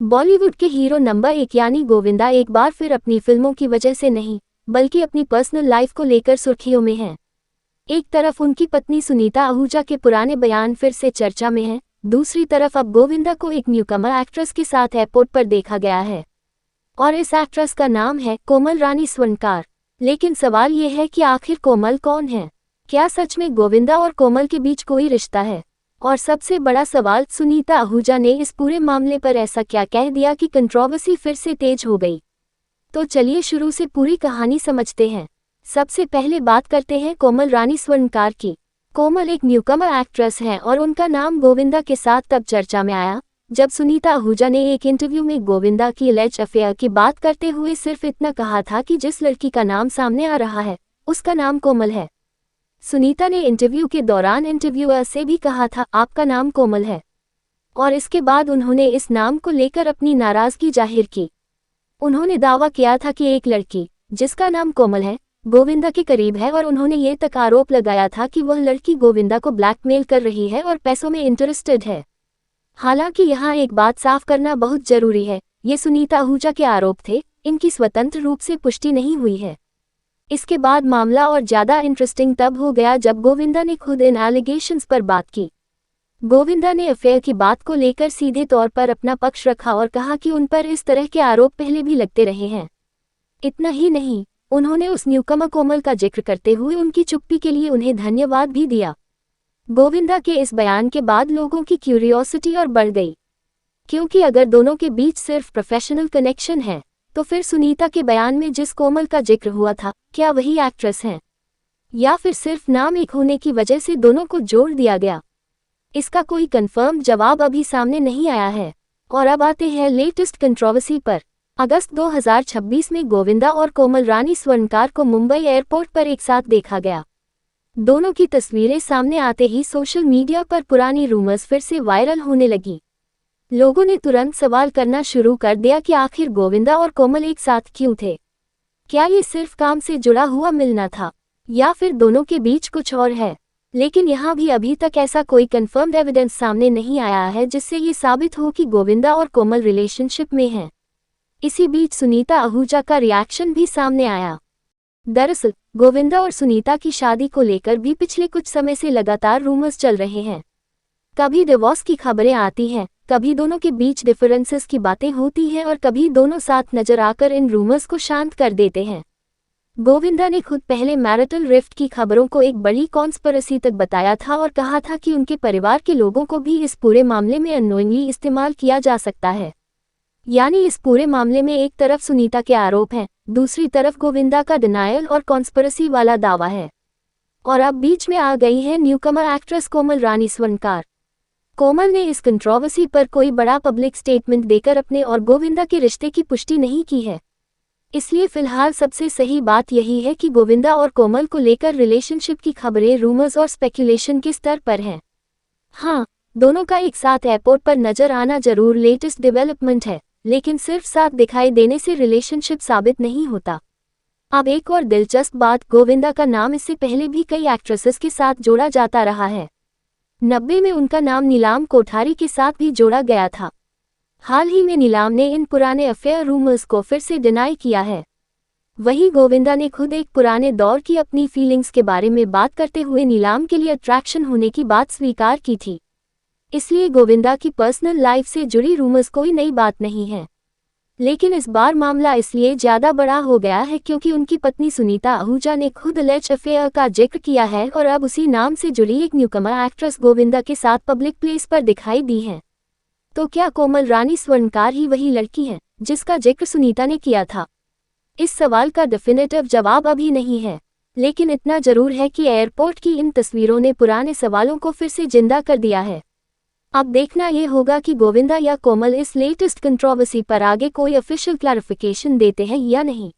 बॉलीवुड के hero number 1 यानी गोविंदा एक बार फिर अपनी फिल्मों की वजह से नहीं, बल्कि अपनी पर्सनल लाइफ को लेकर सुर्खियों में हैं। एक तरफ उनकी पत्नी सुनीता आहूजा के पुराने बयान फिर से चर्चा में हैं, दूसरी तरफ अब गोविंदा को एक न्यूकमर एक्ट्रेस के साथ एयरपोर्ट पर देखा गया है। और इस एक्ट्रेस का नाम है कोमल रानी स्वर्णकार। लेकिन सवाल ये है कि आखिर कोमल कौन है? क्या सच में गोविंदा और कोमल के बीच कोई रिश्ता है? और सबसे बड़ा सवाल, सुनीता आहूजा ने इस पूरे मामले पर ऐसा क्या कह दिया कि कंट्रोवर्सी फिर से तेज हो गई? तो चलिए शुरू से पूरी कहानी समझते हैं। सबसे पहले बात करते हैं कोमल रानी स्वर्णकार की। कोमल एक न्यूकमर एक्ट्रेस हैं और उनका नाम गोविंदा के साथ तब चर्चा में आया जब सुनीता आहूजा ने एक इंटरव्यू में गोविंदा की एलिज्ड अफेयर की बात करते हुए सिर्फ इतना कहा था कि जिस लड़की का नाम सामने आ रहा है उसका नाम कोमल है। सुनीता ने इंटरव्यू के दौरान इंटरव्यूअर से भी कहा था, आपका नाम कोमल है। और इसके बाद उन्होंने इस नाम को लेकर अपनी नाराजगी जाहिर की। उन्होंने दावा किया था कि एक लड़की जिसका नाम कोमल है गोविंदा के करीब है और उन्होंने ये तक आरोप लगाया था कि वह लड़की गोविंदा को ब्लैकमेल कर रही है और पैसों में इंटरेस्टेड है। हालांकि यहाँ एक बात साफ करना बहुत जरूरी है, ये सुनीता आहूजा के आरोप थे, इनकी स्वतंत्र रूप से पुष्टि नहीं हुई है। इसके बाद मामला और ज़्यादा इंटरेस्टिंग तब हो गया जब गोविंदा ने खुद इन एलिगेशंस पर बात की। गोविंदा ने अफेयर की बात को लेकर सीधे तौर पर अपना पक्ष रखा और कहा कि उन पर इस तरह के आरोप पहले भी लगते रहे हैं। इतना ही नहीं, उन्होंने उस न्यूकमर कोमल का जिक्र करते हुए उनकी चुप्पी के लिए उन्हें धन्यवाद भी दिया। गोविंदा के इस बयान के बाद लोगों की क्यूरियोसिटी और बढ़ गई, क्योंकि अगर दोनों के बीच सिर्फ प्रोफेशनल कनेक्शन है तो फिर सुनीता के बयान में जिस कोमल का जिक्र हुआ था, क्या वही एक्ट्रेस हैं? या फिर सिर्फ नाम एक होने की वजह से दोनों को जोड़ दिया गया? इसका कोई कंफर्म जवाब अभी सामने नहीं आया है। और अब आते हैं लेटेस्ट कंट्रोवर्सी पर। अगस्त 2026 में गोविंदा और कोमल रानी स्वर्णकार को मुंबई एयरपोर्ट पर एक साथ देखा गया। दोनों की तस्वीरें सामने आते ही सोशल मीडिया पर पुरानी रूमर्स फिर से वायरल होने लगी। लोगों ने तुरंत सवाल करना शुरू कर दिया कि आखिर गोविंदा और कोमल एक साथ क्यों थे? क्या ये सिर्फ काम से जुड़ा हुआ मिलना था या फिर दोनों के बीच कुछ और है? लेकिन यहाँ भी अभी तक ऐसा कोई कंफर्म्ड एविडेंस सामने नहीं आया है जिससे ये साबित हो कि गोविंदा और कोमल रिलेशनशिप में हैं। इसी बीच सुनीता आहूजा का रिएक्शन भी सामने आया। दरअसल गोविंदा और सुनीता की शादी को लेकर भी पिछले कुछ समय से लगातार रूमर्स चल रहे हैं। कभी डिवोर्स की खबरें आती हैं, कभी दोनों के बीच डिफरेंसेस की बातें होती हैं और कभी दोनों साथ नजर आकर इन रूमर्स को शांत कर देते हैं। गोविंदा ने खुद पहले मैरिटल रिफ्ट की खबरों को एक बड़ी कॉन्स्पिरेसी तक बताया था और कहा था कि उनके परिवार के लोगों को भी इस पूरे मामले में अननोइंगली इस्तेमाल किया जा सकता है। यानी इस पूरे मामले में एक तरफ सुनीता के आरोप हैं, दूसरी तरफ गोविंदा का डिनायल और कॉन्स्पिरेसी वाला दावा है। और अब बीच में आ गई है न्यूकमर एक्ट्रेस कोमल रानी स्वर्णकार। कोमल ने इस कंट्रोवर्सी पर कोई बड़ा पब्लिक स्टेटमेंट देकर अपने और गोविंदा के रिश्ते की पुष्टि नहीं की है। इसलिए फिलहाल सबसे सही बात यही है कि गोविंदा और कोमल को लेकर रिलेशनशिप की खबरें रूमर्स और स्पेकुलेशन के स्तर पर हैं। हाँ, दोनों का एक साथ एयरपोर्ट पर नजर आना जरूर लेटेस्ट डेवलपमेंट है, लेकिन सिर्फ साथ दिखाई देने से रिलेशनशिप साबित नहीं होता। अब एक और दिलचस्प बात, गोविंदा का नाम इससे पहले भी कई एक्ट्रेसेस के साथ जोड़ा जाता रहा है। 90 में उनका नाम नीलाम कोठारी के साथ भी जोड़ा गया था। हाल ही में नीलाम ने इन पुराने अफेयर रूमर्स को फिर से डिनाई किया है। वहीं गोविंदा ने खुद एक पुराने दौर की अपनी फीलिंग्स के बारे में बात करते हुए नीलाम के लिए अट्रैक्शन होने की बात स्वीकार की थी। इसलिए गोविंदा की पर्सनल लाइफ से जुड़ी रूमर्स कोई नई बात नहीं है। लेकिन इस बार मामला इसलिए ज़्यादा बड़ा हो गया है क्योंकि उनकी पत्नी सुनीता आहूजा ने खुद एलिज्ड अफेयर का जिक्र किया है और अब उसी नाम से जुड़ी एक न्यूकमर एक्ट्रेस गोविंदा के साथ पब्लिक प्लेस पर दिखाई दी है। तो क्या कोमल रानी स्वर्णकार ही वही लड़की है जिसका जिक्र सुनीता ने किया था? इस सवाल का डेफिनेटिव जवाब अभी नहीं है, लेकिन इतना जरूर है कि एयरपोर्ट की इन तस्वीरों ने पुराने सवालों को फिर से जिंदा कर दिया है। अब देखना ये होगा कि गोविंदा या कोमल इस लेटेस्ट कंट्रोवर्सी पर आगे कोई ऑफिशियल क्लैरिफिकेशन देते हैं या नहीं।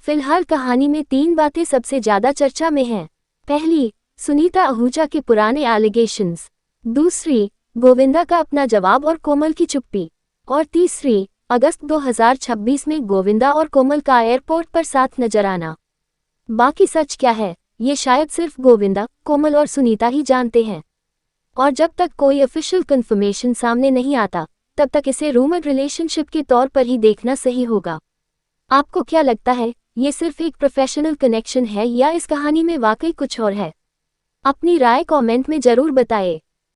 फिलहाल कहानी में 3 बातें सबसे ज्यादा चर्चा में हैं। पहली, सुनीता आहूजा के पुराने एलिगेशंस। दूसरी, गोविंदा का अपना जवाब और कोमल की चुप्पी। और तीसरी, अगस्त 2026 में गोविंदा और कोमल का एयरपोर्ट पर साथ नजर आना। बाकी सच क्या है, ये शायद सिर्फ गोविंदा, कोमल और सुनीता ही जानते हैं। और जब तक कोई ऑफिशियल कंफर्मेशन सामने नहीं आता, तब तक इसे रूमर रिलेशनशिप के तौर पर ही देखना सही होगा। आपको क्या लगता है, ये सिर्फ एक प्रोफेशनल कनेक्शन है या इस कहानी में वाकई कुछ और है? अपनी राय कमेंट में जरूर बताएं।